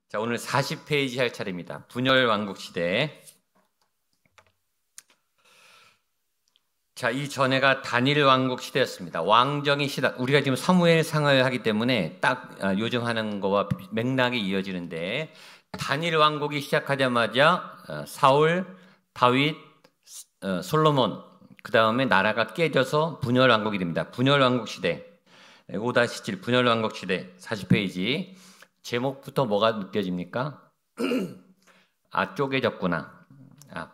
자, 오늘 40페이지 할 차례입니다. 분열 왕국 시대. 자, 이 전에가 단일 왕국 시대였습니다. 왕정이 시작. 우리가 지금 사무엘상을 하기 때문에 딱 요즘 하는 거와 맥락이 이어지는데, 단일 왕국이 시작하자마자 사울, 다윗, 솔로몬, 그 다음에 나라가 깨져서 분열 왕국이 됩니다. 분열 왕국 시대. 5-7 분열 왕국 시대 40페이지. 제목부터 뭐가 느껴집니까? 쪼개졌구나.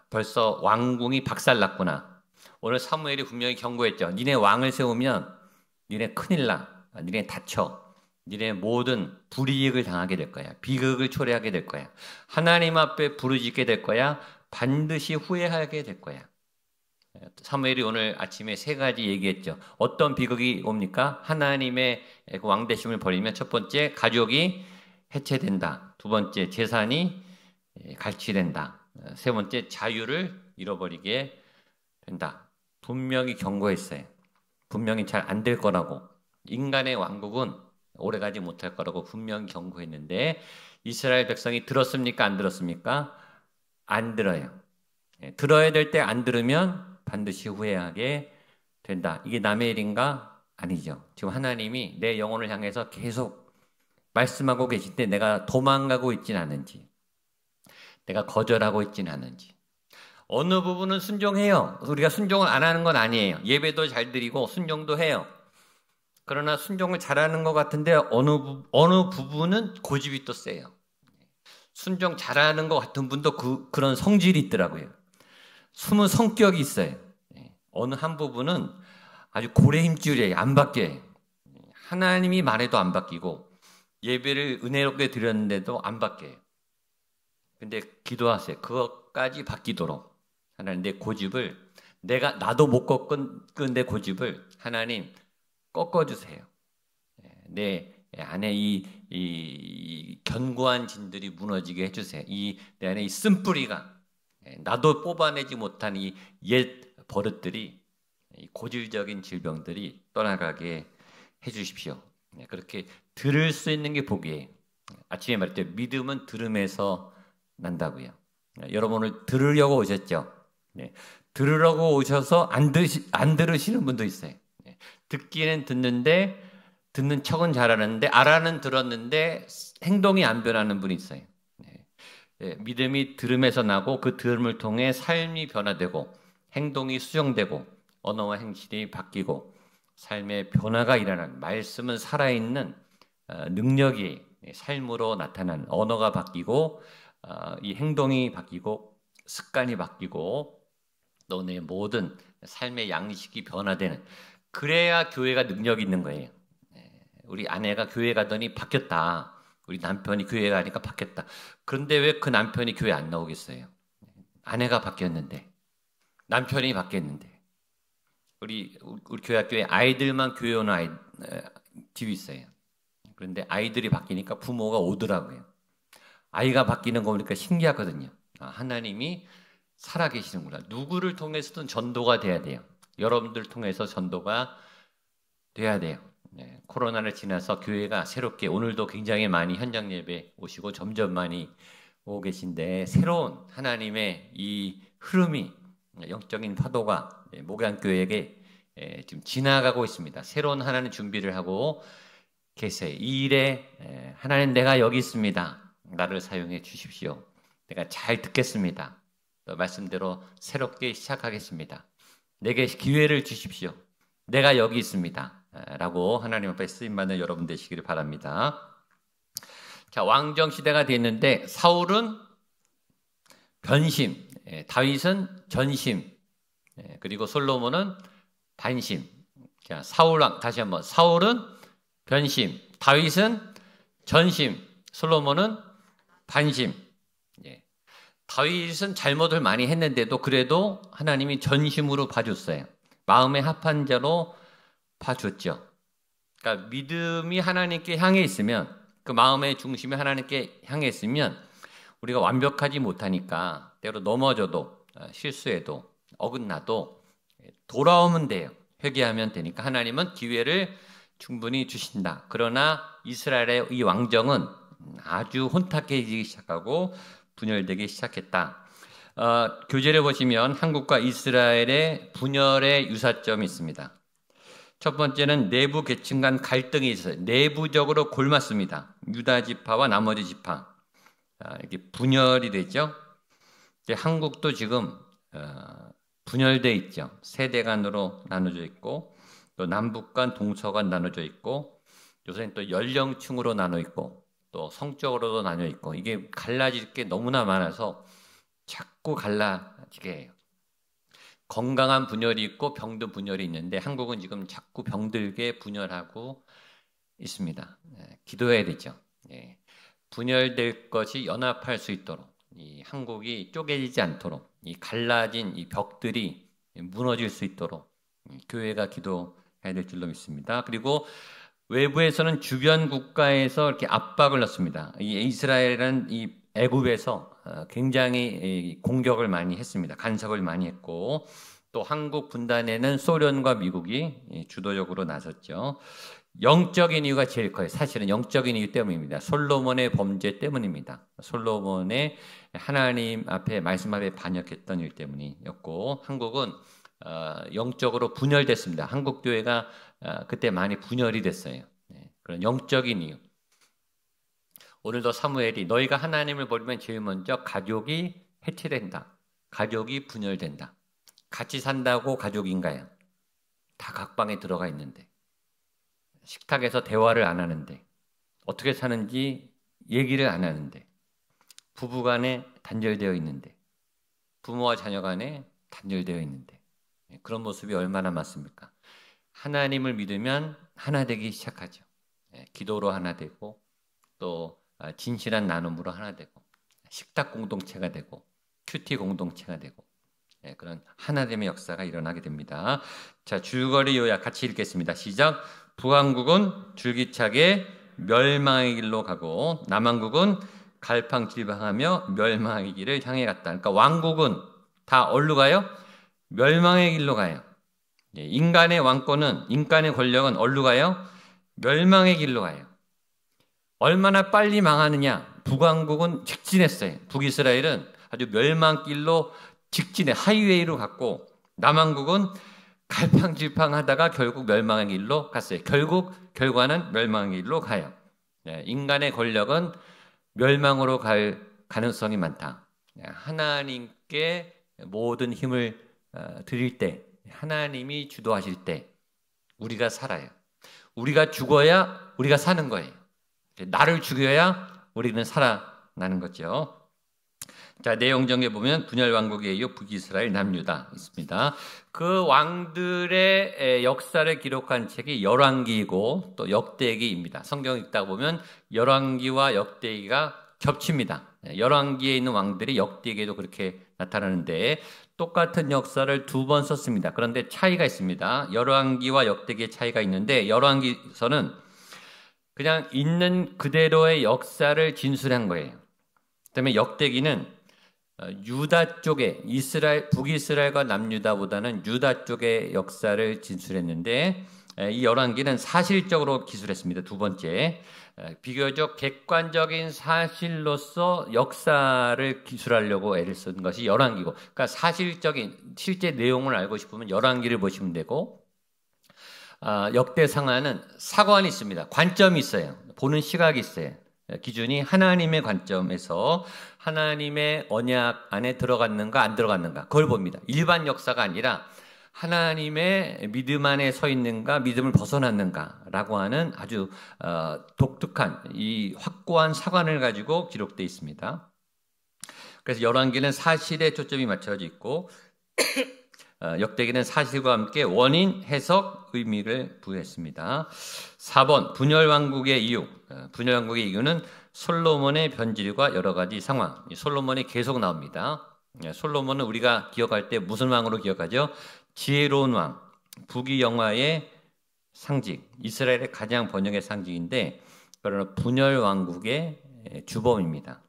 벌써 왕궁이 박살났구나. 오늘 사무엘이 분명히 경고했죠. 니네 왕을 세우면 니네 큰일 나. 니네 다쳐. 니네 모든 불이익을 당하게 될 거야. 비극을 초래하게 될 거야. 하나님 앞에 부르짖게 될 거야. 반드시 후회하게 될 거야. 사무엘이 오늘 아침에 3가지 얘기했죠. 어떤 비극이 옵니까? 하나님의 왕대심을 버리면 첫 번째, 가족이 해체된다. 두 번째, 재산이 갈취된다. 세 번째, 자유를 잃어버리게 된다. 분명히 경고했어요. 분명히 잘 안 될 거라고. 인간의 왕국은 오래가지 못할 거라고 분명히 경고했는데 이스라엘 백성이 들었습니까? 안 들었습니까? 안 들어요. 들어야 될 때 안 들으면 반드시 후회하게 된다. 이게 남의 일인가? 아니죠. 지금 하나님이 내 영혼을 향해서 계속 말씀하고 계실 때 내가 도망가고 있진 않은지, 내가 거절하고 있진 않은지. 어느 부분은 순종해요. 우리가 순종을 안 하는 건 아니에요. 예배도 잘 드리고 순종도 해요. 그러나 순종을 잘하는 것 같은데 어느 부분은 고집이 또 세요. 순종 잘하는 것 같은 분도 그런 성질이 있더라고요. 숨은 성격이 있어요. 어느 한 부분은 아주 고래 힘줄이에요. 안 바뀌어요. 하나님이 말해도 안 바뀌고 예배를 은혜롭게 드렸는데도 안 바뀌어요. 근데 기도하세요. 그것까지 바뀌도록 하나님 내 고집을 나도 못 꺾은 내 고집을 하나님 꺾어주세요. 내 안에 이 견고한 진들이 무너지게 해주세요. 내 안에 이 쓴뿌리가 나도 뽑아내지 못한 이 옛 버릇들이, 이 고질적인 질병들이 떠나가게 해주십시오. 그렇게 들을 수 있는 게 복이에요. 아침에 말했죠. 믿음은 들음에서 난다고요. 여러분 오늘 들으려고 오셨죠? 들으려고 오셔서 안 들으시는 분도 있어요. 듣기는 듣는데 듣는 척은 잘하는데 알아는 들었는데 행동이 안 변하는 분이 있어요. 믿음이 들음에서 나고 그 들음을 통해 삶이 변화되고 행동이 수정되고 언어와 행실이 바뀌고 삶의 변화가 일어나는, 말씀은 살아있는 능력이 삶으로 나타나는, 언어가 바뀌고 이 행동이 바뀌고 습관이 바뀌고 너네 모든 삶의 양식이 변화되는, 그래야 교회가 능력이 있는 거예요. 우리 아내가 교회 가더니 바뀌었다. 우리 남편이 교회 가니까 바뀌었다. 그런데 왜 그 남편이 교회 안 나오겠어요? 아내가 바뀌었는데, 남편이 바뀌었는데. 우리 교회 학교에 아이들만 교회 오는 집이 있어요. 그런데 아이들이 바뀌니까 부모가 오더라고요. 아이가 바뀌는 거 보니까 신기하거든요. 하나님이 살아계시는구나. 누구를 통해서든 전도가 돼야 돼요. 여러분들 통해서 전도가 돼야 돼요. 코로나를 지나서 교회가 새롭게, 오늘도 굉장히 많이 현장 예배 오시고 점점 많이 오고 계신데, 새로운 하나님의 이 흐름이, 영적인 파도가 목양교회에게 지금 지나가고 있습니다. 새로운 하나님 준비를 하고 계세요. 이 일에 하나님 내가 여기 있습니다. 나를 사용해 주십시오. 내가 잘 듣겠습니다. 말씀대로 새롭게 시작하겠습니다. 내게 기회를 주십시오. 내가 여기 있습니다. 라고 하나님 앞에 쓰임받는 여러분 되시기를 바랍니다. 자, 왕정 시대가 됐는데 사울은 변심, 다윗은 전심, 그리고 솔로몬은 반심. 자, 사울왕 다시 한번. 사울은 변심, 다윗은 전심, 솔로몬은 반심. 다윗은 잘못을 많이 했는데도 그래도 하나님이 전심으로 봐줬어요. 마음에 합한 자로 봐줬죠. 그러니까 믿음이 하나님께 향해 있으면, 그 마음의 중심이 하나님께 향해 있으면 우리가 완벽하지 못하니까 때로 넘어져도 실수해도 어긋나도 돌아오면 돼요. 회개하면 되니까 하나님은 기회를 충분히 주신다. 그러나 이스라엘의 이 왕정은 아주 혼탁해지기 시작하고 분열되기 시작했다. 교재를 보시면 한국과 이스라엘의 분열의 유사점이 있습니다. 첫 번째는 내부 계층 간 갈등이 있어요. 내부적으로 골맞습니다. 유다 지파와 나머지 지파. 이렇게 분열이 되죠. 한국도 지금 분열되어 있죠. 세대 간으로 나눠져 있고, 또 남북 간, 동서간 나눠져 있고, 요새는 또 연령층으로 나눠 있고, 또 성적으로도 나눠 있고, 이게 갈라질 게 너무나 많아서 자꾸 갈라지게 해요. 건강한 분열이 있고 병든 분열이 있는데 한국은 지금 자꾸 병들게 분열하고 있습니다. 기도해야 되죠. 분열될 것이 연합할 수 있도록, 이 한국이 쪼개지지 않도록, 이 갈라진 이 벽들이 무너질 수 있도록 교회가 기도해야 될 줄로 믿습니다. 그리고 외부에서는 주변 국가에서 이렇게 압박을 넣습니다. 이 이스라엘은 이 애굽에서 굉장히 공격을 많이 했습니다. 간섭을 많이 했고, 또 한국 분단에는 소련과 미국이 주도적으로 나섰죠. 영적인 이유가 제일 커요. 사실은 영적인 이유 때문입니다. 솔로몬의 범죄 때문입니다. 솔로몬의 하나님 앞에 말씀 앞에 반역했던 일 때문이었고, 한국은 영적으로 분열됐습니다. 한국 교회가 그때 많이 분열이 됐어요. 그런 영적인 이유. 오늘도 사무엘이 너희가 하나님을 버리면 제일 먼저 가족이 해체된다. 가족이 분열된다. 같이 산다고 가족인가요? 다 각방에 들어가 있는데, 식탁에서 대화를 안 하는데, 어떻게 사는지 얘기를 안 하는데, 부부간에 단절되어 있는데, 부모와 자녀 간에 단절되어 있는데, 그런 모습이 얼마나 많습니까? 하나님을 믿으면 하나 되기 시작하죠. 기도로 하나 되고, 또 진실한 나눔으로 하나 되고, 식탁 공동체가 되고, 큐티 공동체가 되고, 그런 하나됨의 역사가 일어나게 됩니다. 자, 줄거리 요약 같이 읽겠습니다. 시작. 북왕국은 줄기차게 멸망의 길로 가고 남왕국은 갈팡질팡하며 멸망의 길을 향해 갔다. 그러니까 왕국은 다 어디로 가요? 멸망의 길로 가요. 인간의 왕권은, 인간의 권력은 어디로 가요? 멸망의 길로 가요. 얼마나 빨리 망하느냐? 북왕국은 직진했어요. 북이스라엘은 아주 멸망길로 직진해 하이웨이로 갔고, 남왕국은 갈팡질팡하다가 결국 멸망의 길로 갔어요. 결과는 멸망의 길로 가요. 인간의 권력은 멸망으로 갈 가능성이 많다. 하나님께 모든 힘을 드릴 때, 하나님이 주도하실 때 우리가 살아요. 우리가 죽어야 우리가 사는 거예요. 나를 죽여야 우리는 살아나는 거죠. 자, 내용 정리해 보면 분열 왕국의 이유 북이스라엘 남유다 있습니다. 그 왕들의 역사를 기록한 책이 열왕기이고 또 역대기입니다. 성경 읽다 보면 열왕기와 역대기가 겹칩니다. 열왕기에 있는 왕들이 역대기에도 그렇게 나타나는데 똑같은 역사를 두 번 썼습니다. 그런데 차이가 있습니다. 열왕기와 역대기의 차이가 있는데 열왕기서는 그냥 있는 그대로의 역사를 진술한 거예요. 그다음에 역대기는 유다 쪽에 북이스라엘과 남유다보다는 유다 쪽의 역사를 진술했는데 이 열왕기는 사실적으로 기술했습니다. 두 번째, 비교적 객관적인 사실로서 역사를 기술하려고 애를 쓴 것이 열왕기고, 그러니까 사실적인 실제 내용을 알고 싶으면 열왕기를 보시면 되고, 역대상하는 사관이 있습니다. 관점이 있어요. 보는 시각이 있어요. 기준이 하나님의 관점에서 하나님의 언약 안에 들어갔는가 안 들어갔는가 그걸 봅니다. 일반 역사가 아니라 하나님의 믿음 안에 서 있는가 믿음을 벗어났는가라고 하는 아주 독특한 이 확고한 사관을 가지고 기록되어 있습니다. 그래서 열왕기는 사실에 초점이 맞춰져 있고 역대기는 사실과 함께 원인, 해석, 의미를 부여했습니다. 4번 분열왕국의 이유. 분열왕국의 이유는 솔로몬의 변질과 여러 가지 상황. 솔로몬이 계속 나옵니다. 솔로몬은 우리가 기억할 때 무슨 왕으로 기억하죠? 지혜로운 왕, 북이 영화의 상징, 이스라엘의 가장 번영의 상징인데 그러나 분열왕국의 주범입니다.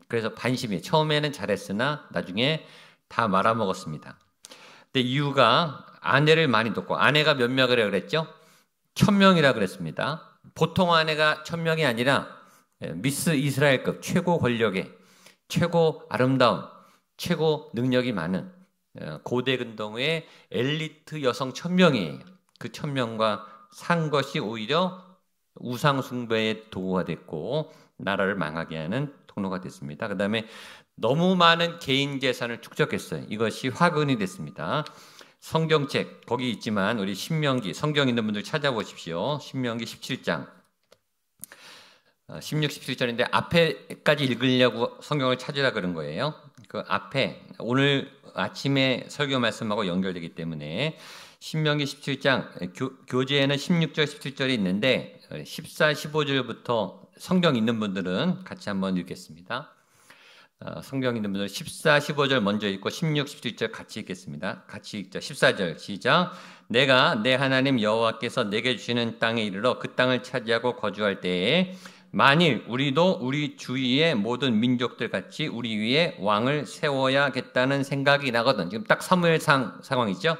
그래서 반심이에요. 처음에는 잘했으나 나중에 다 말아먹었습니다. 근데 이유가 아내를 많이 뒀고, 아내가 몇 명이라고 그랬죠? 1000명이라 그랬습니다. 보통 아내가 1000명이 아니라 미스 이스라엘급 최고 권력의 최고 아름다운 최고 능력이 많은 고대 근동의 엘리트 여성 1000명이에요. 그 1000명과 산 것이 오히려 우상 숭배의 도구가 됐고 나라를 망하게 하는 통로가 됐습니다. 그 다음에 너무 많은 개인 재산을 축적했어요. 이것이 화근이 됐습니다. 성경책 거기 있지만 우리 신명기 성경 있는 분들 찾아보십시오. 신명기 17장 16, 17절인데 앞에까지 읽으려고 성경을 찾으라 그런 거예요. 그 앞에 오늘 아침에 설교 말씀하고 연결되기 때문에 신명기 17장 교재에는 16절, 17절이 있는데 14, 15절부터 성경 있는 분들은 같이 한번 읽겠습니다. 성경 있는 분들은 14, 15절 먼저 읽고 16, 17절 같이 읽겠습니다. 같이 읽죠. 14절 시작. 내가 내 하나님 여호와께서 내게 주시는 땅에 이르러 그 땅을 차지하고 거주할 때에 만일 우리도 우리 주위의 모든 민족들 같이 우리 위에 왕을 세워야겠다는 생각이 나거든. 지금 딱 사무엘상 상황이죠.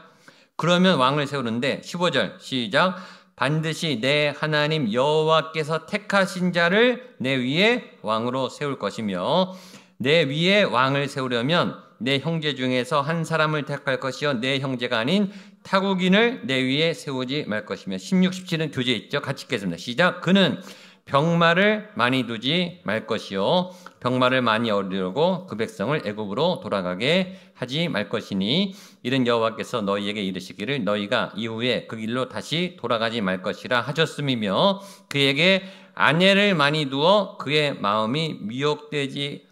그러면 왕을 세우는데 15절 시작. 반드시 내 하나님 여호와께서 택하신 자를 내 위에 왕으로 세울 것이며 내 위에 왕을 세우려면 내 형제 중에서 한 사람을 택할 것이요 내 형제가 아닌 타국인을 내 위에 세우지 말 것이며 16, 17은 교재 있죠. 같이 읽겠습니다. 시작. 그는 병마를 많이 두지 말 것이요 병마를 많이 얻으려고 그 백성을 애굽으로 돌아가게 하지 말 것이니 이는 여호와께서 너희에게 이르시기를 너희가 이후에 그 길로 다시 돌아가지 말 것이라 하셨음이며 그에게 아내를 많이 두어 그의 마음이 미혹되게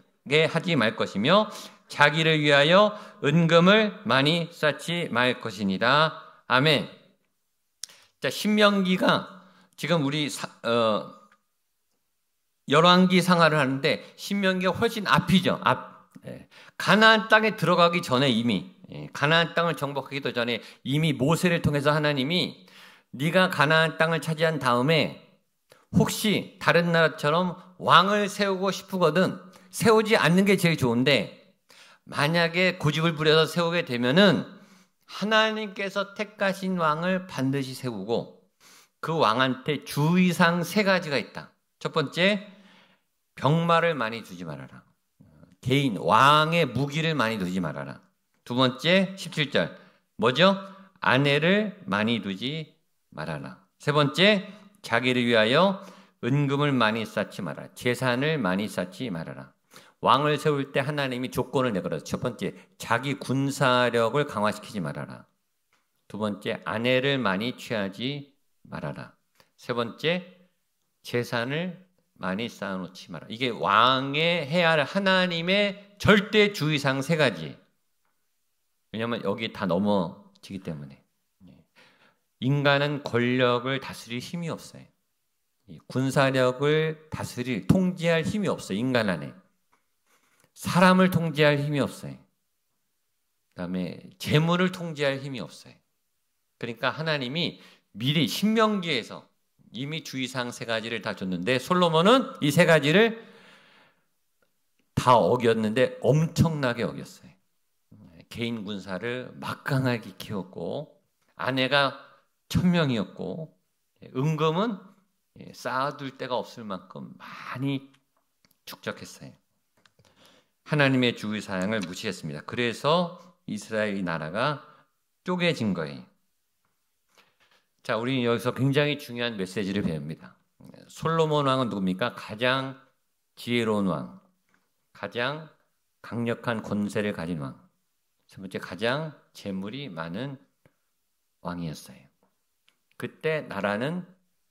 하지 말 것이며 자기를 위하여 은금을 많이 쌓지 말 것이니라. 아멘. 자, 신명기가 지금 우리 열왕기 상하를 하는데 신명기가 훨씬 앞이죠. 가나안 땅에 들어가기 전에 이미 가나안 땅을 정복하기도 전에 이미 모세를 통해서 하나님이 네가 가나안 땅을 차지한 다음에 혹시 다른 나라처럼 왕을 세우고 싶거든 세우지 않는 게 제일 좋은데 만약에 고집을 부려서 세우게 되면은 하나님께서 택하신 왕을 반드시 세우고 그 왕한테 주의사항 3가지가 있다. 첫 번째, 병마를 많이 두지 말아라. 개인, 왕의 무기를 많이 두지 말아라. 두 번째, 17절. 뭐죠? 아내를 많이 두지 말아라. 세 번째, 자기를 위하여 은금을 많이 쌓지 말아라. 재산을 많이 쌓지 말아라. 왕을 세울 때 하나님이 조건을 내걸어서 첫 번째, 자기 군사력을 강화시키지 말아라. 두 번째, 아내를 많이 취하지 말아라. 세 번째, 재산을 많이 쌓아놓지 마라. 이게 왕의 해야 할 하나님의 절대 주의사항 3가지. 왜냐하면 여기 다 넘어지기 때문에. 인간은 권력을 다스릴 힘이 없어요. 군사력을 통제할 힘이 없어요. 인간 안에. 사람을 통제할 힘이 없어요. 그다음에 재물을 통제할 힘이 없어요. 그러니까 하나님이 미리 신명기에서 이미 주의사항 3가지를 다 줬는데 솔로몬은 이 3가지를 다 어겼는데 엄청나게 어겼어요. 개인 군사를 막강하게 키웠고 아내가 1000명이었고 은금은 쌓아둘 데가 없을 만큼 많이 축적했어요. 하나님의 주의사항을 무시했습니다. 그래서 이스라엘 나라가 쪼개진 거예요. 자, 우리는 여기서 굉장히 중요한 메시지를 배웁니다. 솔로몬 왕은 누굽니까? 가장 지혜로운 왕, 가장 강력한 권세를 가진 왕, 세 번째 가장 재물이 많은 왕이었어요. 그때 나라는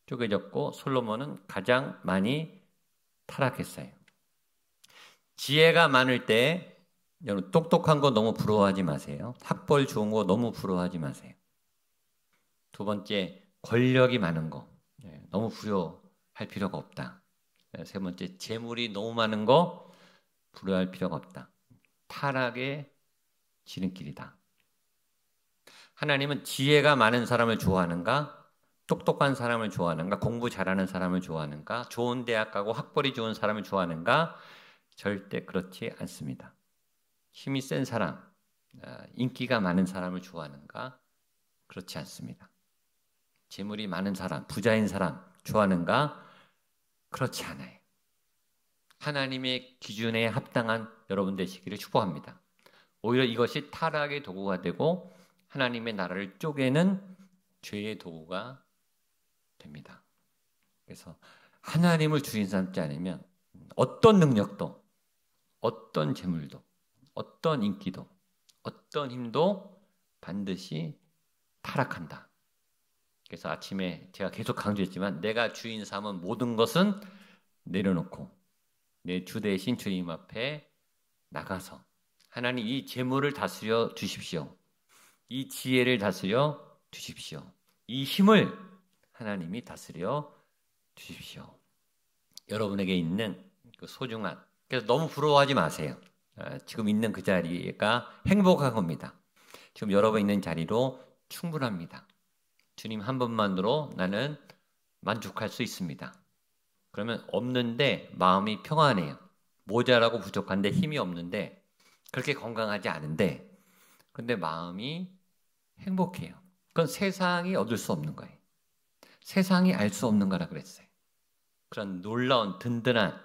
쪼개졌고 솔로몬은 가장 많이 타락했어요. 지혜가 많을 때 여러분 똑똑한 거 너무 부러워하지 마세요. 학벌 좋은 거 너무 부러워하지 마세요. 두 번째, 권력이 많은 거 너무 부러워할 필요가 없다. 세 번째, 재물이 너무 많은 거 부러워할 필요가 없다. 타락의 지름길이다. 하나님은 지혜가 많은 사람을 좋아하는가? 똑똑한 사람을 좋아하는가? 공부 잘하는 사람을 좋아하는가? 좋은 대학 가고 학벌이 좋은 사람을 좋아하는가? 절대 그렇지 않습니다. 힘이 센 사람, 인기가 많은 사람을 좋아하는가? 그렇지 않습니다. 재물이 많은 사람, 부자인 사람 좋아하는가? 그렇지 않아요. 하나님의 기준에 합당한 여러분 되시기를 축복합니다. 오히려 이것이 타락의 도구가 되고 하나님의 나라를 쪼개는 죄의 도구가 됩니다. 그래서 하나님을 주인 삼지 않으면 어떤 능력도, 어떤 재물도, 어떤 인기도, 어떤 힘도 반드시 타락한다. 그래서 아침에 제가 계속 강조했지만 내가 주인 삼은 모든 것은 내려놓고 내 주 대신 주님 앞에 나가서 하나님 이 재물을 다스려 주십시오. 이 지혜를 다스려 주십시오. 이 힘을 하나님이 다스려 주십시오. 여러분에게 있는 그 소중한, 그래서 너무 부러워하지 마세요. 지금 있는 그 자리가 행복한 겁니다. 지금 여러분 있는 자리로 충분합니다. 주님 한 분만으로 나는 만족할 수 있습니다. 그러면 없는데 마음이 평안해요. 모자라고 부족한데 힘이 없는데 그렇게 건강하지 않은데 근데 마음이 행복해요. 그건 세상이 얻을 수 없는 거예요. 세상이 알 수 없는 거라 그랬어요. 그런 놀라운 든든한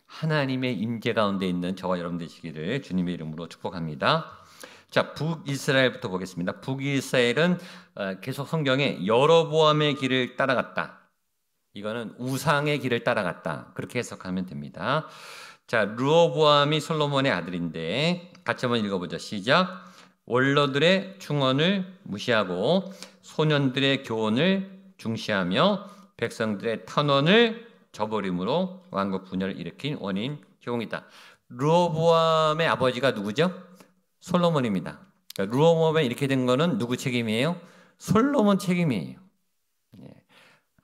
하나님의 임재 가운데 있는 저와 여러분 되시기를 주님의 이름으로 축복합니다. 자, 북이스라엘부터 보겠습니다. 북이스라엘은 계속 성경에 여로보암의 길을 따라갔다. 이거는 우상의 길을 따라갔다. 그렇게 해석하면 됩니다. 자, 르호보암이 솔로몬의 아들인데 같이 한번 읽어보죠. 시작. 원로들의 충언을 무시하고 소년들의 교훈을 중시하며 백성들의 탄원을 저버림으로 왕국 분열을 일으킨 원인 효용이다. 르호보암의 아버지가 누구죠? 솔로몬입니다. 그러니까 르호보암이 이렇게 된 거는 누구 책임이에요? 솔로몬 책임이에요.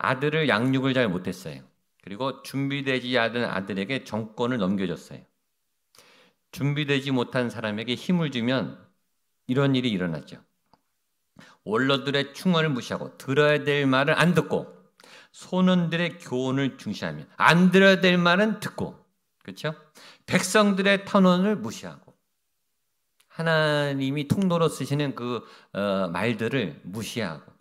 아들을 양육을 잘 못했어요. 그리고 준비되지 않은 아들에게 정권을 넘겨줬어요. 준비되지 못한 사람에게 힘을 주면 이런 일이 일어나죠. 원로들의 충언을 무시하고 들어야 될 말을 안 듣고 소년들의 교훈을 중시하며 안 들어야 될 말은 듣고, 그렇죠? 백성들의 탄원을 무시하고 하나님이 통로로 쓰시는 그 말들을 무시하고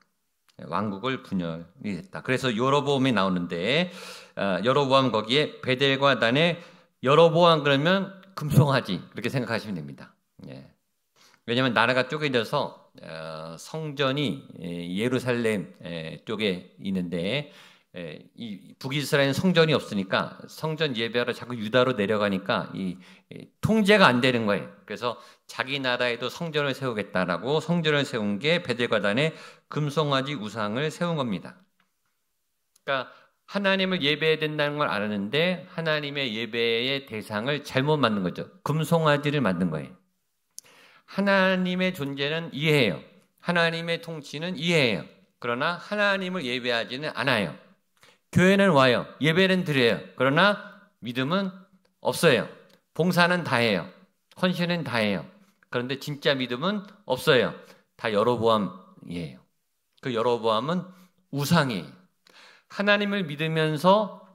왕국을 분열이 됐다. 그래서 여로보암이 나오는데 여로보암 거기에 베델과 단에 여로보암 그러면 금송아지 그렇게 생각하시면 됩니다. 예. 왜냐하면 나라가 쪼개져서 성전이 예루살렘 쪽에 있는데 이 북이스라엘은 성전이 없으니까 성전 예배하러 자꾸 유다로 내려가니까 이 통제가 안 되는 거예요. 그래서 자기 나라에도 성전을 세우겠다라고 성전을 세운 게 베델과 단에 금송아지 우상을 세운 겁니다. 그러니까 하나님을 예배해야 된다는 걸 알았는데 하나님의 예배의 대상을 잘못 만든 거죠. 금송아지를 만든 거예요. 하나님의 존재는 이해해요. 하나님의 통치는 이해해요. 그러나 하나님을 예배하지는 않아요. 교회는 와요. 예배는 드려요. 그러나 믿음은 없어요. 봉사는 다 해요. 헌신은 다 해요. 그런데 진짜 믿음은 없어요. 다 여로보암이에요. 그 여로보암은 우상이에요. 하나님을 믿으면서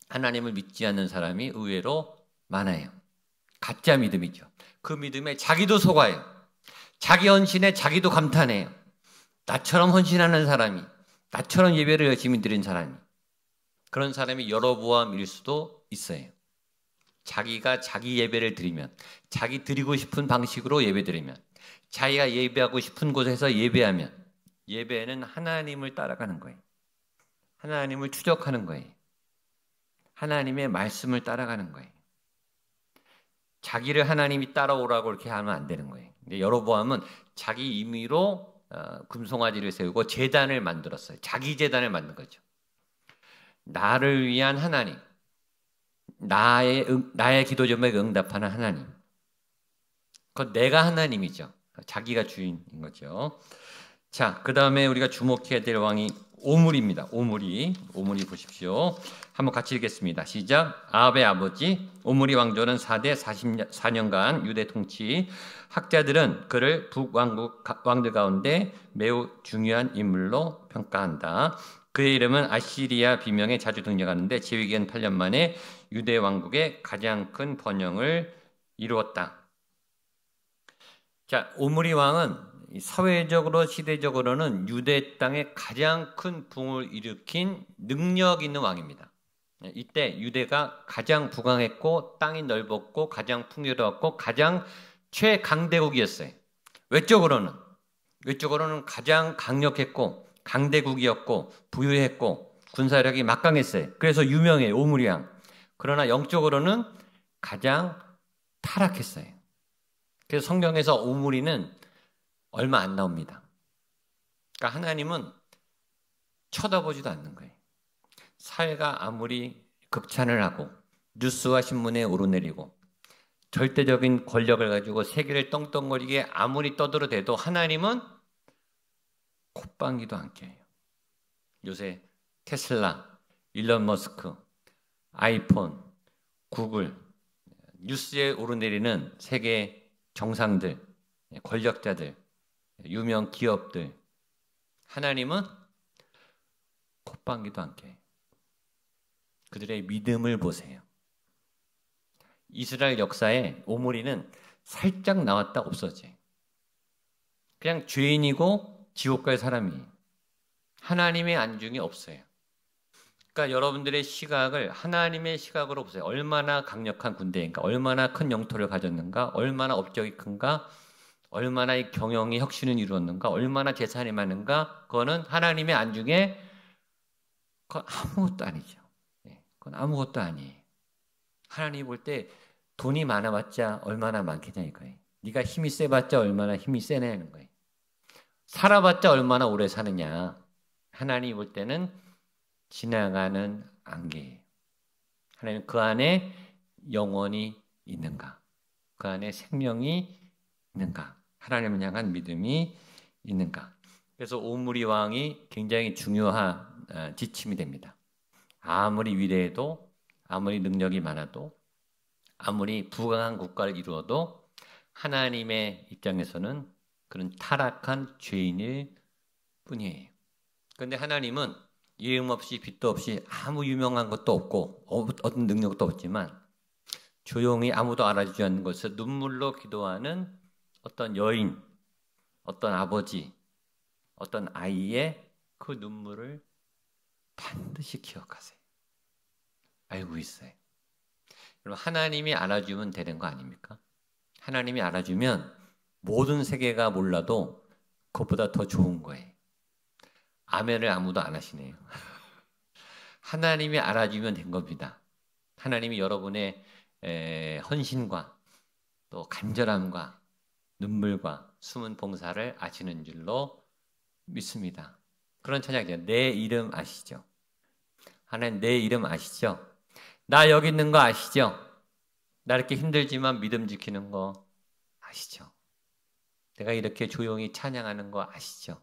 하나님을 믿지 않는 사람이 의외로 많아요. 가짜 믿음이죠. 그 믿음에 자기도 속아요. 자기 헌신에 자기도 감탄해요. 나처럼 헌신하는 사람이, 나처럼 예배를 열심히 드린 사람이, 그런 사람이 여로보암일 수도 있어요. 자기가 자기 예배를 드리면, 자기 드리고 싶은 방식으로 예배 드리면, 자기가 예배하고 싶은 곳에서 예배하면 예배는 하나님을 따라가는 거예요. 하나님을 추적하는 거예요. 하나님의 말씀을 따라가는 거예요. 자기를 하나님이 따라오라고 이렇게 하면 안 되는 거예요. 근데 여로보암은 자기 임의로 금송아지를 세우고 제단을 만들었어요. 자기 제단을 만든 거죠. 나를 위한 하나님, 나의 기도 제목에 응답하는 하나님. 그건 내가 하나님이죠. 자기가 주인인 거죠. 자, 그 다음에 우리가 주목해야 될 왕이 오므리입니다. 오므리 보십시오. 한번 같이 읽겠습니다. 시작. 아합의 아버지 오므리 왕조는 4대 44년간 유대 통치. 학자들은 그를 북왕국 왕들 가운데 매우 중요한 인물로 평가한다. 그의 이름은 아시리아 비명에 자주 등장하는데 재위기간 8년 만에 유대 왕국의 가장 큰 번영을 이루었다. 자, 오므리 왕은 사회적으로 시대적으로는 유대 땅에 가장 큰 붕을 일으킨 능력 있는 왕입니다. 이때 유대가 가장 부강했고 땅이 넓었고 가장 풍요로웠고 가장 최강대국이었어요. 외적으로는 가장 강력했고 강대국이었고 부유했고 군사력이 막강했어요. 그래서 유명해요. 오므리왕. 그러나 영적으로는 가장 타락했어요. 그래서 성경에서 오므리는 얼마 안 나옵니다. 그러니까 하나님은 쳐다보지도 않는 거예요. 사회가 아무리 극찬을 하고 뉴스와 신문에 오르내리고 절대적인 권력을 가지고 세계를 떵떵거리게 아무리 떠들어대도 하나님은 콧방귀도 안 껴요. 요새 테슬라, 일론 머스크, 아이폰, 구글, 뉴스에 오르내리는 세계 정상들, 권력자들, 유명 기업들, 하나님은 콧방귀도 안 껴요. 그들의 믿음을 보세요. 이스라엘 역사에 오므리는 살짝 나왔다 없어져요. 그냥 죄인이고 지옥 갈 사람이에요. 하나님의 안중이 없어요. 그러니까 여러분들의 시각을 하나님의 시각으로 보세요. 얼마나 강력한 군대인가, 얼마나 큰 영토를 가졌는가, 얼마나 업적이 큰가, 얼마나 이 경영의 혁신을 이루었는가, 얼마나 재산이 많은가. 그거는 하나님의 안중에 그건 아무것도 아니죠. 그건 아무것도 아니에요. 하나님이 볼 때 돈이 많아봤자 얼마나 많겠냐 이거예요. 네가 힘이 세봤자 얼마나 힘이 세냐는 거예요. 살아봤자 얼마나 오래 사느냐. 하나님이 볼 때는 지나가는 안개예요. 하나님 그 안에 영원이 있는가? 그 안에 생명이 있는가? 하나님을 향한 믿음이 있는가? 그래서 오므리 왕이 굉장히 중요한 지침이 됩니다. 아무리 위대해도 아무리 능력이 많아도 아무리 부강한 국가를 이루어도 하나님의 입장에서는 그런 타락한 죄인일 뿐이에요. 그런데 하나님은 이름 없이 빛도 없이 아무 유명한 것도 없고 어떤 능력도 없지만 조용히 아무도 알아주지 않는 곳에서 눈물로 기도하는 어떤 여인, 어떤 아버지, 어떤 아이의 그 눈물을 반드시 기억하세요. 알고 있어요. 여러분, 하나님이 알아주면 되는 거 아닙니까? 하나님이 알아주면 모든 세계가 몰라도 그것보다 더 좋은 거예요. 아멘을 아무도 안 하시네요. 하나님이 알아주면 된 겁니다. 하나님이 여러분의 헌신과 또 간절함과 눈물과 숨은 봉사를 아시는 줄로 믿습니다. 그런 찬양이죠. 내 이름 아시죠? 하나님 내 이름 아시죠? 나 여기 있는 거 아시죠? 나 이렇게 힘들지만 믿음 지키는 거 아시죠? 내가 이렇게 조용히 찬양하는 거 아시죠?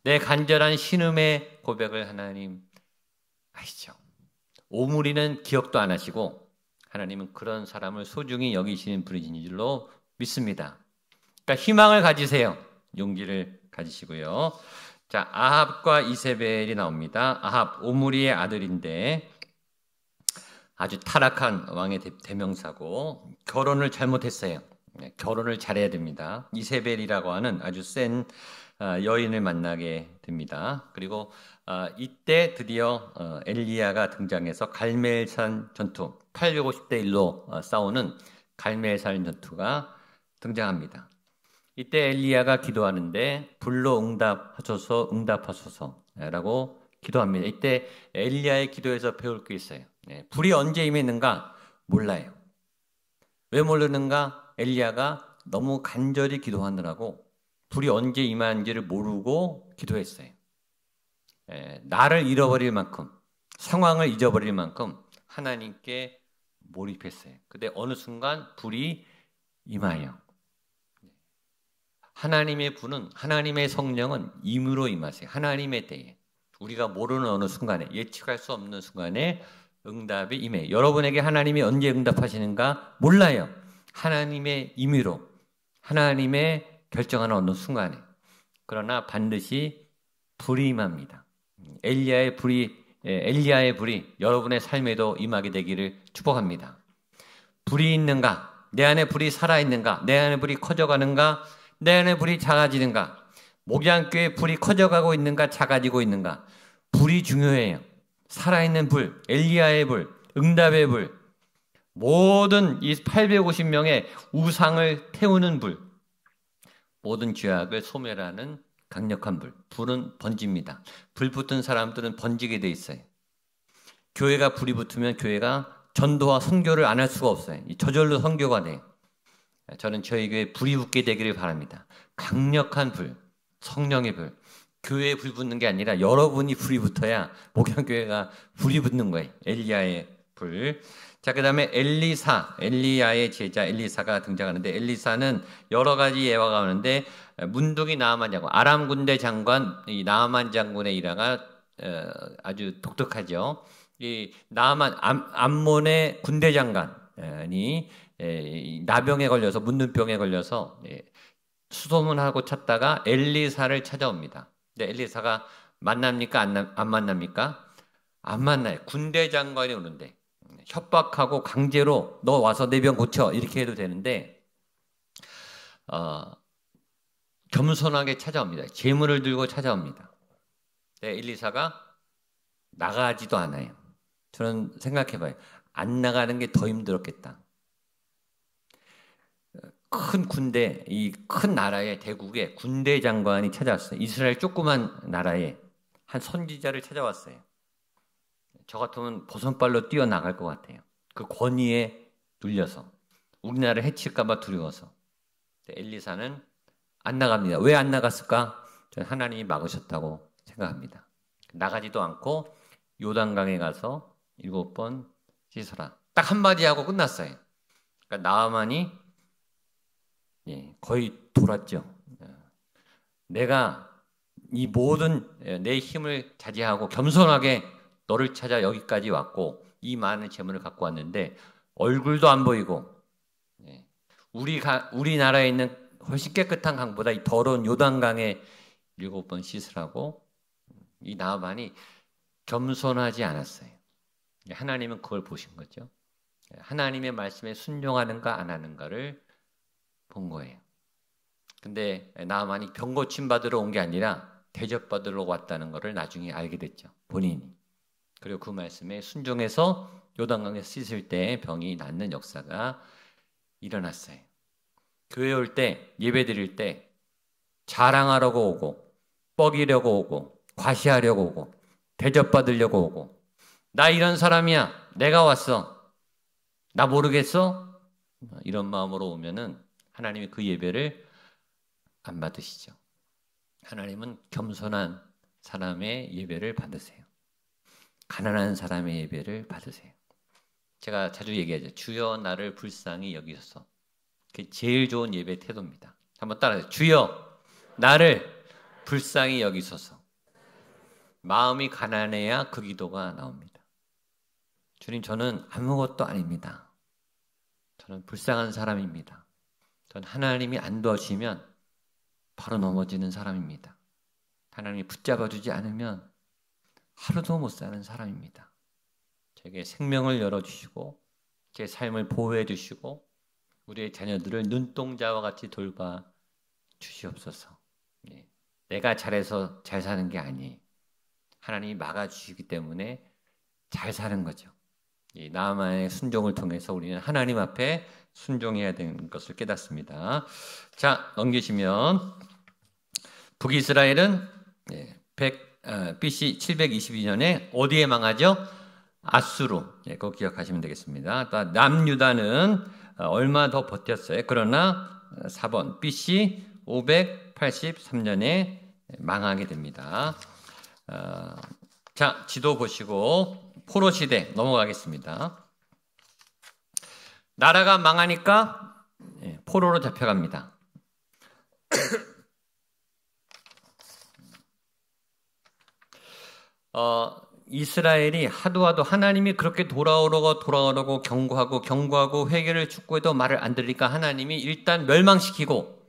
내 간절한 신음의 고백을 하나님 아시죠? 오므리는 기억도 안 하시고 하나님은 그런 사람을 소중히 여기시는 분이신 줄로 믿습니다. 그러니까 희망을 가지세요. 용기를 가지시고요. 자, 아합과 이세벨이 나옵니다. 아합 오므리의 아들인데 아주 타락한 왕의 대명사고 결혼을 잘못했어요. 결혼을 잘해야 됩니다. 이세벨이라고 하는 아주 센 여인을 만나게 됩니다. 그리고 이때 드디어 엘리야가 등장해서 갈멜산 전투 850대 1로 싸우는 갈멜산 전투가 등장합니다. 이때 엘리야가 기도하는데 불로 응답하소서라고 기도합니다. 이때 엘리야의 기도에서 배울 게 있어요. 불이 언제 임했는가 몰라요. 왜 모르는가? 엘리야가 너무 간절히 기도하느라고 불이 언제 임하는지를 모르고 기도했어요. 나를 잃어버릴 만큼, 상황을 잊어버릴 만큼 하나님께 몰입했어요. 근데 어느 순간 불이 임하여. 하나님의 불은, 하나님의 성령은 임으로 임하세요. 하나님의 때에. 우리가 모르는 어느 순간에, 예측할 수 없는 순간에 응답이 임해요. 여러분에게 하나님이 언제 응답하시는가 몰라요. 하나님의 임의로, 하나님의 결정하는 어느 순간에. 그러나 반드시 불이 임합니다. 엘리야의 불이 여러분의 삶에도 임하게 되기를 축복합니다. 불이 있는가? 내 안에 불이 살아있는가? 내 안에 불이 커져가는가? 내 안에 불이 작아지는가? 목양교회 불이 커져가고 있는가? 작아지고 있는가? 불이 중요해요. 살아있는 불, 엘리야의 불, 응답의 불, 모든 이 850명의 우상을 태우는 불, 모든 죄악을 소멸하는 강력한 불. 불은 번집니다. 불 붙은 사람들은 번지게 돼 있어요. 교회가 불이 붙으면 교회가 전도와 선교를 안 할 수가 없어요. 저절로 선교가 돼요. 저는 저희 교회에 불이 붙게 되기를 바랍니다. 강력한 불, 성령의 불. 교회에 불 붙는 게 아니라 여러분이 불이 붙어야 목양교회가 불이 붙는 거예요. 엘리야의 불. 자, 그 다음에 엘리야의 제자 엘리사가 등장하는데, 엘리사는 여러 가지 예화가 오는데, 문둥이 나아만 장군, 아람 군대 장관, 이 나아만 장군의 일화가 아주 독특하죠. 이 나아만, 암몬의 군대 장관이 나병에 걸려서, 문둥병에 걸려서 수소문하고 찾다가 엘리사를 찾아옵니다. 근데 엘리사가 만납니까? 안 만납니까? 안 만나요. 군대 장관이 오는데 협박하고 강제로 너 와서 내 병 고쳐 이렇게 해도 되는데 겸손하게 찾아옵니다. 재물을 들고 찾아옵니다. 네, 엘리사가 나가지도 않아요. 저는 생각해봐요. 안 나가는 게 더 힘들었겠다. 큰 군대, 이 큰 나라의 대국에 군대 장관이 찾아왔어요. 이스라엘 조그만 나라에 한 선지자를 찾아왔어요. 저 같으면 보선발로 뛰어나갈 것 같아요. 그 권위에 눌려서. 우리나라를 해칠까봐 두려워서. 엘리사는 안 나갑니다. 왜 안 나갔을까? 저는 하나님이 막으셨다고 생각합니다. 나가지도 않고 요단강에 가서 7번 씻어라. 딱 한마디 하고 끝났어요. 그러니까 나아만이 거의 돌았죠. 내가 이 모든 내 힘을 자제하고 겸손하게 너를 찾아 여기까지 왔고 이 많은 재물을 갖고 왔는데 얼굴도 안 보이고 우리나라에 있는 훨씬 깨끗한 강보다 이 더러운 요단강에 7번 씻으라고 이 나아만이 겸손하지 않았어요. 하나님은 그걸 보신 거죠. 하나님의 말씀에 순종하는가 안 하는가를 본 거예요. 근데 나아만이 병 고침 받으러 온 게 아니라 대접받으러 왔다는 것을 나중에 알게 됐죠. 본인이. 그리고 그 말씀에 순종해서 요단강에 씻을 때 병이 낫는 역사가 일어났어요. 교회 올 때, 예배 드릴 때 자랑하려고 오고 뻐기려고 오고 과시하려고 오고 대접받으려고 오고 나 이런 사람이야. 내가 왔어. 나 모르겠어? 이런 마음으로 오면은 하나님이 그 예배를 안 받으시죠. 하나님은 겸손한 사람의 예배를 받으세요. 가난한 사람의 예배를 받으세요. 제가 자주 얘기하죠. 주여 나를 불쌍히 여기소서. 그게 제일 좋은 예배 태도입니다. 한번 따라해요. 주여 나를 불쌍히 여기소서. 마음이 가난해야 그 기도가 나옵니다. 주님, 저는 아무것도 아닙니다. 저는 불쌍한 사람입니다. 저는 하나님이 안 도와주시면 바로 넘어지는 사람입니다. 하나님이 붙잡아주지 않으면 하루도 못 사는 사람입니다. 제게 생명을 열어주시고 제 삶을 보호해 주시고 우리의 자녀들을 눈동자와 같이 돌봐 주시옵소서. 내가 잘해서 잘 사는 게 아니에요. 하나님이 막아주시기 때문에 잘 사는 거죠. 나아만의 순종을 통해서 우리는 하나님 앞에 순종해야 되는 것을 깨닫습니다. 자, 넘기시면 북이스라엘은 BC 722년에 어디에 망하죠? 아수르. 그거 기억하시면 되겠습니다. 남유다는 얼마 더 버텼어요. 그러나 4번 BC 583년에 망하게 됩니다. 자, 지도 보시고 포로 시대 넘어가겠습니다. 나라가 망하니까 포로로 잡혀갑니다. 이스라엘이 하도 하나님이 그렇게 돌아오라고 경고하고 회개를 촉구해도 말을 안 들으니까 하나님이 일단 멸망시키고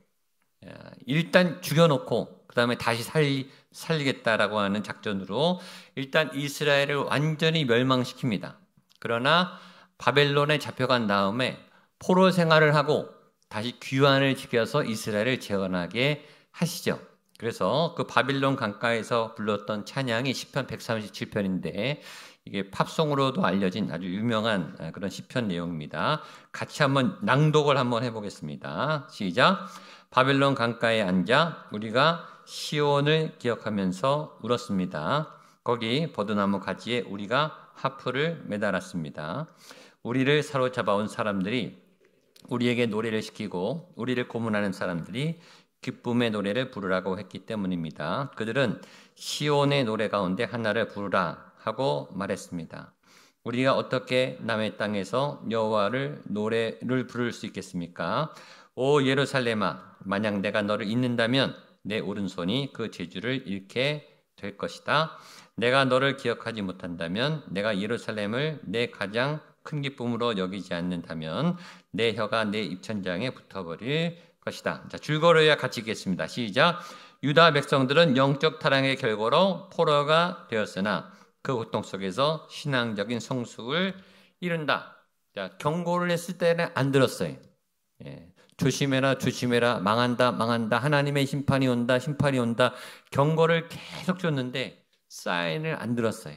일단 죽여놓고 그 다음에 다시 살리겠다라고 하는 작전으로 일단 이스라엘을 완전히 멸망시킵니다. 그러나 바벨론에 잡혀간 다음에 포로 생활을 하고 다시 귀환을 지켜서 이스라엘을 재건하게 하시죠. 그래서 그 바빌론 강가에서 불렀던 찬양이 시편 137편인데 이게 팝송으로도 알려진 아주 유명한 그런 시편 내용입니다. 같이 한번 낭독을 한번 해보겠습니다. 시작. 바벨론 강가에 앉아 우리가 시온을 기억하면서 울었습니다. 거기 버드나무 가지에 우리가 하프를 매달았습니다. 우리를 사로잡아온 사람들이 우리에게 노래를 시키고 우리를 고문하는 사람들이 기쁨의 노래를 부르라고 했기 때문입니다. 그들은 시온의 노래 가운데 하나를 부르라 하고 말했습니다. 우리가 어떻게 남의 땅에서 여호와를 노래를 부를 수 있겠습니까? 오 예루살렘아, 만약 내가 너를 잊는다면 내 오른손이 그 재주를 잃게 될 것이다. 내가 너를 기억하지 못한다면, 내가 예루살렘을 내 가장 큰 기쁨으로 여기지 않는다면 내 혀가 내 입천장에 붙어버릴 것이다. 자, 줄거리와 같이 읽겠습니다. 시작. 유다 백성들은 영적 타락의 결과로 포로가 되었으나 그 고통 속에서 신앙적인 성숙을 이룬다. 자, 경고를 했을 때는 안 들었어요. 예. 조심해라, 조심해라, 망한다, 망한다, 하나님의 심판이 온다, 심판이 온다. 경고를 계속 줬는데 사인을 안 들었어요.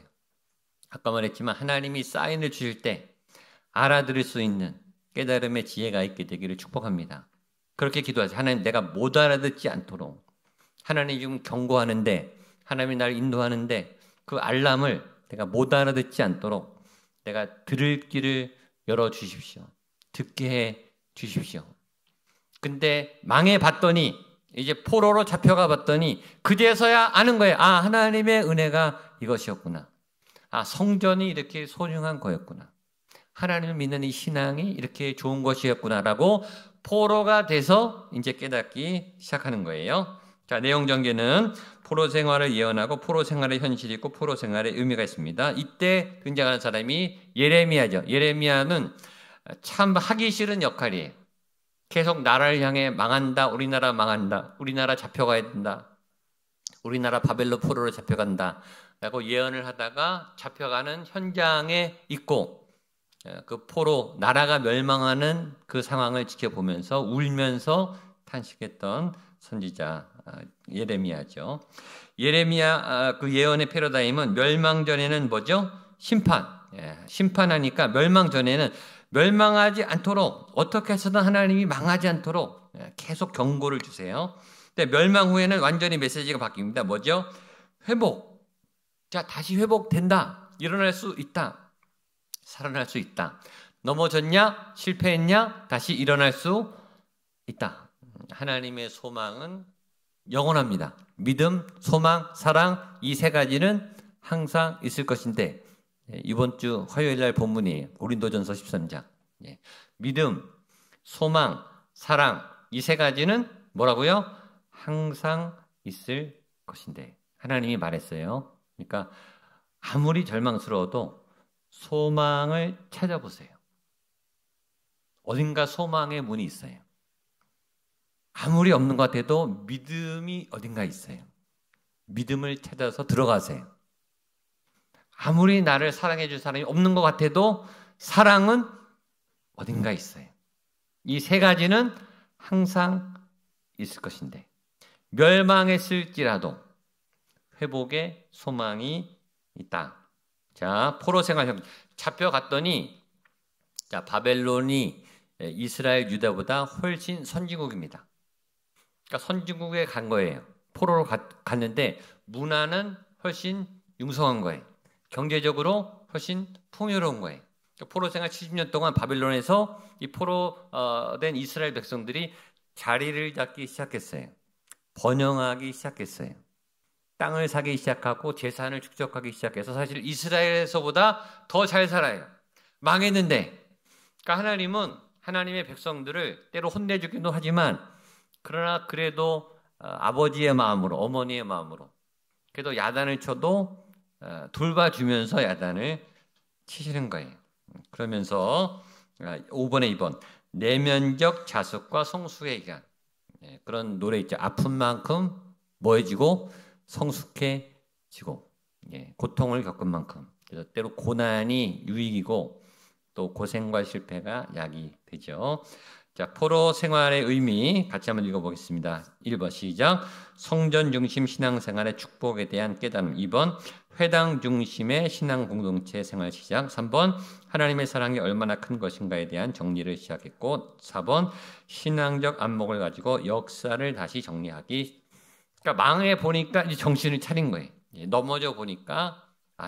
아까 말했지만 하나님이 사인을 주실 때 알아들을 수 있는 깨달음의 지혜가 있게 되기를 축복합니다. 그렇게 기도하세요. 하나님, 내가 못 알아듣지 않도록. 하나님 지금 경고하는데, 하나님이 나를 인도하는데 그 알람을 내가 못 알아듣지 않도록 내가 들을 길을 열어주십시오. 듣게 해 주십시오. 근데 망해봤더니, 이제 포로로 잡혀가 봤더니 그제서야 아는 거예요. 아, 하나님의 은혜가 이것이었구나. 아, 성전이 이렇게 소중한 거였구나. 하나님을 믿는 이 신앙이 이렇게 좋은 것이었구나라고 포로가 돼서 이제 깨닫기 시작하는 거예요. 자, 내용 전개는 포로 생활을 예언하고 포로 생활의 현실이 있고 포로 생활의 의미가 있습니다. 이때 등장하는 사람이 예레미야죠. 예레미야는 참 하기 싫은 역할이에요. 계속 나라를 향해 망한다, 우리나라 망한다, 우리나라 잡혀가야 된다, 우리나라 바벨론 포로로 잡혀간다 라고 예언을 하다가 잡혀가는 현장에 있고, 그 포로 나라가 멸망하는 그 상황을 지켜보면서 울면서 탄식했던 선지자 예레미야죠. 예레미야 그 예언의 패러다임은 멸망 전에는 뭐죠? 심판. 심판하니까 멸망 전에는 멸망하지 않도록 어떻게 해서든 하나님이 망하지 않도록 계속 경고를 주세요. 근데 멸망 후에는 완전히 메시지가 바뀝니다. 뭐죠? 회복. 자, 다시 회복된다. 일어날 수 있다. 살아날 수 있다. 넘어졌냐? 실패했냐? 다시 일어날 수 있다. 하나님의 소망은 영원합니다. 믿음, 소망, 사랑, 이 세 가지는 항상 있을 것인데, 이번 주 화요일 날 본문이에요. 고린도전서 13장. 믿음, 소망, 사랑, 이 세 가지는 뭐라고요? 항상 있을 것인데, 하나님이 말했어요. 그러니까 아무리 절망스러워도 소망을 찾아보세요. 어딘가 소망의 문이 있어요. 아무리 없는 것 같아도 믿음이 어딘가 있어요. 믿음을 찾아서 들어가세요. 아무리 나를 사랑해 줄 사람이 없는 것 같아도 사랑은 어딘가 있어요. 이 세 가지는 항상 있을 것인데, 멸망했을지라도 회복의 소망이 있다. 자, 포로 생활 잡혀갔더니, 자, 바벨론이 이스라엘 유다보다 훨씬 선진국입니다. 그러니까 선진국에 간 거예요. 포로로 갔는데 문화는 훨씬 융성한 거예요. 경제적으로 훨씬 풍요로운 거예요. 그러니까 포로 생활 70년 동안 바벨론에서 이 포로 된 이스라엘 백성들이 자리를 잡기 시작했어요. 번영하기 시작했어요. 땅을 사기 시작하고 재산을 축적하기 시작해서 사실 이스라엘에서보다 더 잘 살아요. 망했는데, 그러니까 하나님은 하나님의 백성들을 때로 혼내주기도 하지만, 그러나 그래도 아버지의 마음으로, 어머니의 마음으로 그래도 야단을 쳐도 돌봐주면서 야단을 치시는 거예요. 그러면서 5번에 2번 내면적 자숙과 성숙의 기간, 그런 노래 있죠. 아픈 만큼 뭐해지고 성숙해지고, 고통을 겪은 만큼. 그래서 때로 고난이 유익이고 또 고생과 실패가 약이 되죠. 자, 포로 생활의 의미 같이 한번 읽어보겠습니다. 1번 시작. 성전 중심 신앙생활의 축복에 대한 깨달음. 2번 회당 중심의 신앙 공동체 생활 시작. 3번 하나님의 사랑이 얼마나 큰 것인가에 대한 정리를 시작했고 4번 신앙적 안목을 가지고 역사를 다시 정리하기. 그러니까 망해 보니까 이제 정신을 차린 거예요. 넘어져 보니까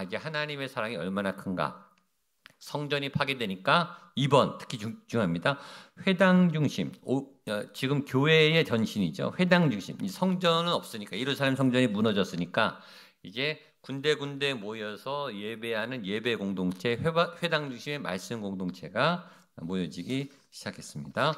이제 하나님의 사랑이 얼마나 큰가. 성전이 파괴되니까 2번 특히 중요합니다. 회당 중심. 지금 교회의 전신이죠. 회당 중심. 성전은 없으니까 예루살렘 성전이 무너졌으니까 이제 군데군데 모여서 예배하는 예배 공동체, 회당 중심의 말씀 공동체가 모여지기 시작했습니다.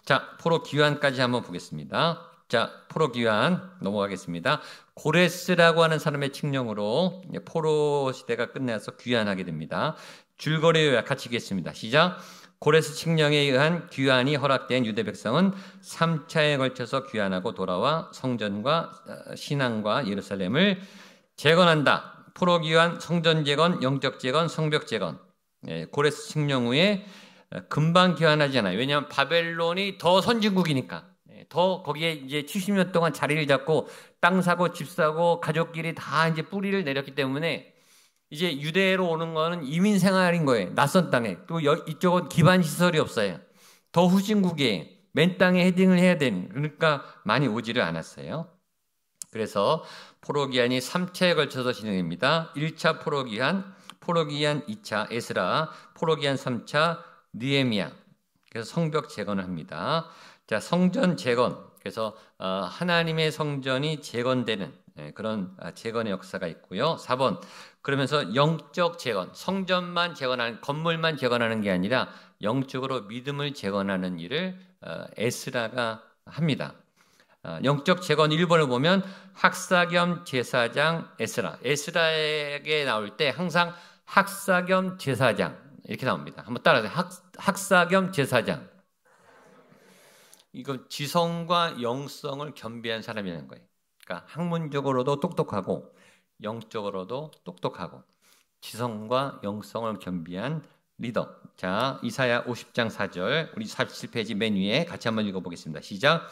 자, 포로 귀환까지 한번 보겠습니다. 자, 포로 귀환 넘어가겠습니다. 고레스라고 하는 사람의 칙령으로 포로 시대가 끝나서 귀환하게 됩니다. 줄거리 요약 같이 읽겠습니다. 시작. 고레스 칙령에 의한 귀환이 허락된 유대 백성은 3차에 걸쳐서 귀환하고 돌아와 성전과 신앙과 예루살렘을 재건한다. 포로 귀환, 성전 재건, 영적 재건, 성벽 재건. 고레스 칙령 후에 금방 귀환하지 않아요. 왜냐하면 바벨론이 더 선진국이니까. 더 거기에 이제 70년 동안 자리를 잡고 땅 사고 집 사고 가족끼리 다 이제 뿌리를 내렸기 때문에 이제 유대로 오는 거는 이민 생활인 거예요. 낯선 땅에. 또 이쪽은 기반 시설이 없어요. 더 후진국이에요. 맨 땅에 헤딩을 해야 되는. 그러니까 많이 오지를 않았어요. 그래서 포로기한이 3차에 걸쳐서 진행됩니다. 1차 포로기한, 포로기한 2차 에스라, 포로기한 3차 느헤미야. 그래서 성벽 재건을 합니다. 자, 성전 재건. 그래서 하나님의 성전이 재건되는 그런 재건의 역사가 있고요. 4번. 그러면서 영적 재건, 성전만 재건하는, 건물만 재건하는 게 아니라 영적으로 믿음을 재건하는 일을 에스라가 합니다. 영적 재건 1번을 보면 학사 겸 제사장 에스라. 에스라에게 나올 때 항상 학사 겸 제사장 이렇게 나옵니다. 한번 따라하세요. 학사 겸 제사장. 이건 지성과 영성을 겸비한 사람이라는 거예요. 그러니까 학문적으로도 똑똑하고 영적으로도 똑똑하고 지성과 영성을 겸비한 리더. 자, 이사야 50장 4절 우리 47페이지 맨 위에 같이 한번 읽어보겠습니다. 시작.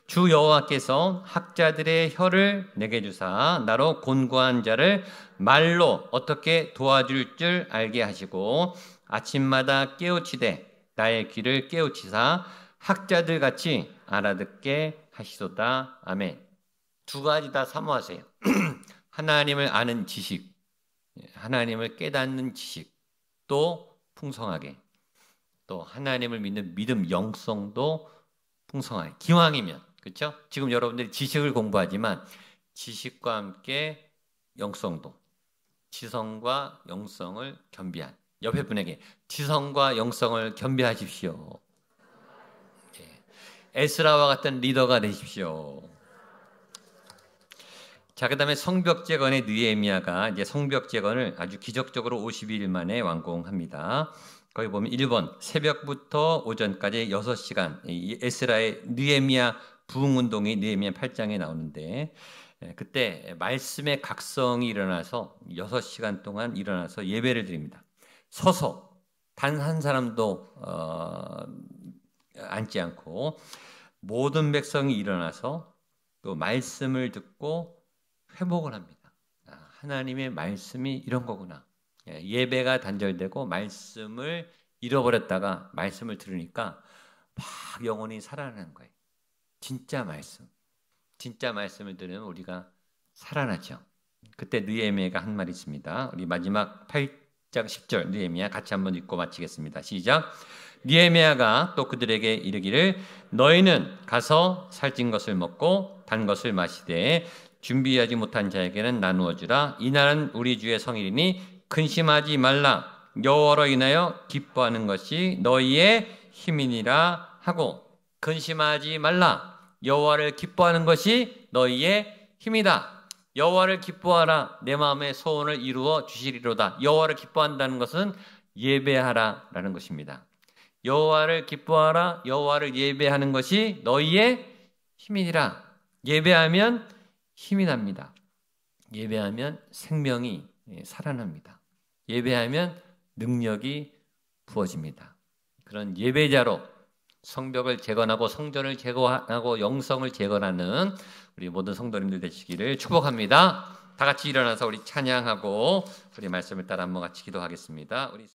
주 여호와께서 학자들의 혀를 내게 주사 나로 곤고한 자를 말로 어떻게 도와줄 줄 알게 하시고 아침마다 깨우치되 나의 귀를 깨우치사 학자들 같이 알아듣게 하시도다. 아멘. 두 가지 다 사모하세요. 하나님을 아는 지식, 하나님을 깨닫는 지식, 또 풍성하게, 또 하나님을 믿는 믿음 영성도 풍성하게. 기왕이면, 그렇죠? 지금 여러분들이 지식을 공부하지만 지식과 함께 영성도, 지성과 영성을 겸비한. 옆에 분에게 지성과 영성을 겸비하십시오. 에스라와 같은 리더가 되십시오. 자, 그 다음에 성벽 재건의 느헤미야가 이제 성벽 재건을 아주 기적적으로 52일 만에 완공합니다. 거기 보면 1번 새벽부터 오전까지 6시간 에스라의 느헤미야 부흥운동이 느헤미야 8장에 나오는데 그때 말씀의 각성이 일어나서 6시간 동안 일어나서 예배를 드립니다. 서서 단 한 사람도 앉지 않고 모든 백성이 일어나서 또 말씀을 듣고 회복을 합니다. 하나님의 말씀이 이런 거구나. 예배가 단절되고 말씀을 잃어버렸다가 말씀을 들으니까 막 영혼이 살아나는 거예요. 진짜 말씀. 진짜 말씀을 들으면 우리가 살아나죠. 그때 느헤미야가 한 말이 있습니다. 우리 마지막 8장 10절 느헤미야 같이 한번 읽고 마치겠습니다. 시작. 느헤미야가 또 그들에게 이르기를 너희는 가서 살찐 것을 먹고 단 것을 마시되 준비하지 못한 자에게는 나누어 주라. 이날은 우리 주의 성일이니 근심하지 말라. 여호와로 인하여 기뻐하는 것이 너희의 힘이니라 하고 근심하지 말라. 여호와를 기뻐하는 것이 너희의 힘이다. 여호와를 기뻐하라. 내 마음의 소원을 이루어 주시리로다. 여호와를 기뻐한다는 것은 예배하라라는 것입니다. 여호와를 기뻐하라. 여호와를 예배하는 것이 너희의 힘이니라. 예배하면 힘이 납니다. 예배하면 생명이 살아납니다. 예배하면 능력이 부어집니다. 그런 예배자로 성벽을 재건하고 성전을 재건하고 영성을 재건하는 우리 모든 성도님들 되시기를 축복합니다. 다 같이 일어나서 우리 찬양하고 우리 말씀을 따라 한번 같이 기도하겠습니다. 우리